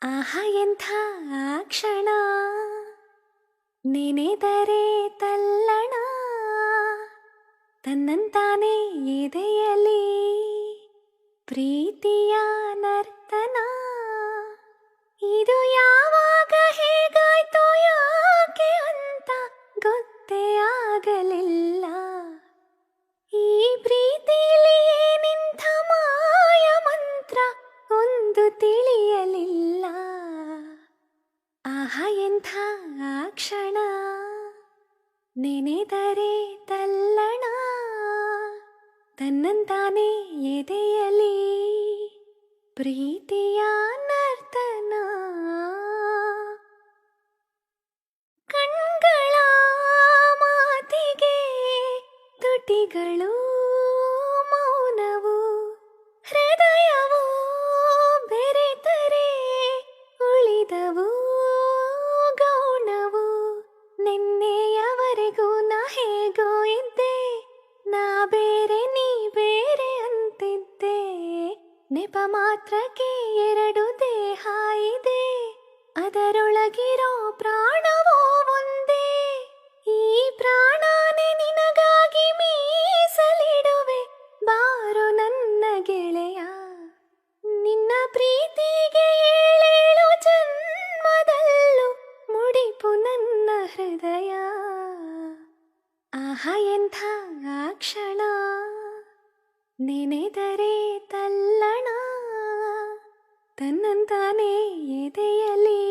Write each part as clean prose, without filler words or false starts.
ಆಹಾ ಎಂಥ ಆ ಕ್ಷಣ ನೆನೆದರೆ ತಲ್ಲಣ ತನ್ನಂತಾನೆ ಎದೆಯಲಿ ಪ್ರೀತಿಯ ನರ್ತನ. ಇದು ಯಾವಾಗ ಹೇಗಾಯ್ತೋ ಯಾಕೆ ಅಂತ ಗೊತ್ತೇ ಆಗಲಿಲ್ಲ. ಈ ಪ್ರೀತಿಲಿ ಏನಿಂಥ ಮಾಯ ಮಂತ್ರ ಒಂದು ತಿಳಿಯಲಿಲ್ಲ. ಆಹಾ ಎಂಥ ಆ ಕ್ಷಣ ನೆನೆದರೆ ತಲ್ಲಣ ತನ್ನಂತಾನೆ ಎದೆಯಲಿ ಪ್ರೀತಿಯ ನರ್ತನ. ಕಣ್ಗಳ ಮಾತಿಗೆ ತುಟಿಗಳು ಮೌನವು, ಹೃದಯವು ಬೆರೆತರೆ ಉಳಿದವು ಗೌಣವು. ನಿನ್ನೆಯವರೆಗೂ ನಾ ಹೇಗೋ ಇದ್ದೆ, ನಾ ಬೇರೆ ನೀ ಬೇರೆ ಅಂತಿದ್ದೆ. ನೆಪ ಮಾತ್ರಕ್ಕೆ ಎರಡು ದೇಹ ಇದೆ, ಅದರೊಳಗಿರೋ ಪ್ರಾಣವೋ ಒಂದೇ. ಈ ಪ್ರಾಣನೇ ನಿನಗಾಗಿ ಮೀಸಲಿಡುವೆ, ಬಾರೋ ನನ್ನ ಗೆಳೆಯ. ನಿನ್ನ ಪ್ರೀತಿಗೆ ಏಳೇಳು ಜನ್ಮದಲ್ಲೂ ಮುಡಿಪು ನನ್ನ ಹೃದಯ. ಆಹಾ ಎಂಥ ಆ ಕ್ಷಣ ನೆನೆದರೆ ತಲ್ಲಣ ತನ್ನಂತಾನೆ ಎದೆಯಲಿ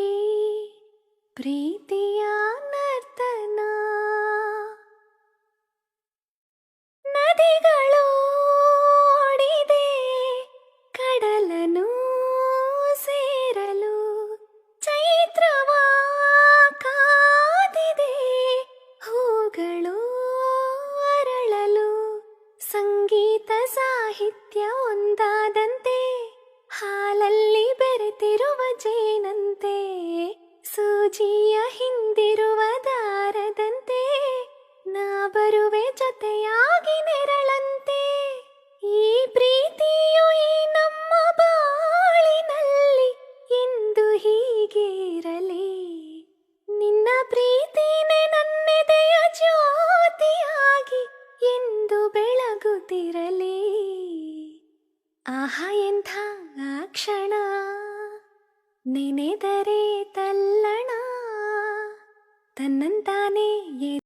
ಪ್ರೀತಿಯ ನರ್ತನ. ನದಿಗಳು ಓಡಿದೆ ಕಡಲನು ಸೇರಲು, ಚೈತ್ರವ ಕಾದಿದೆ ಹೂಗಳು ಅರಳಲು. ಸಂಗೀತ ಸಾಹಿತ್ಯ ಒಂದಾದಂತೆ, ಹಾಲಲ್ಲಿ ಬೆರೆತಿರುವ ಜೇನಂತೆ, ಸೂಜಿಯ ಹಿಂದಿರುವ ದಾರದಂತೆ, ನಾ ಬರುವೆ ಜೊತೆಯಾಗಿ ನೆರಳಂತೆ. ಈ ಪ್ರೀತಿಯು ಈ ನಮ್ಮ ಬಾಳಿನಲ್ಲಿ ಎಂದು ಹೀಗೆ ಇರಲಿ. ನಿನ್ನ ಪ್ರೀತಿನೇ ನನ್ನೆದೆಯ ಜ್ಯೋತಿಯಾಗಿ ಎಂದು ಬೆಳಗುತ್ತಿರಲಿ. ಆಹಾ ಎಂಥ ಆ ಕ್ಷಣ ನೆನೆದರೆ ತಲ್ಲಣ ತನ್ನಂತಾನೆ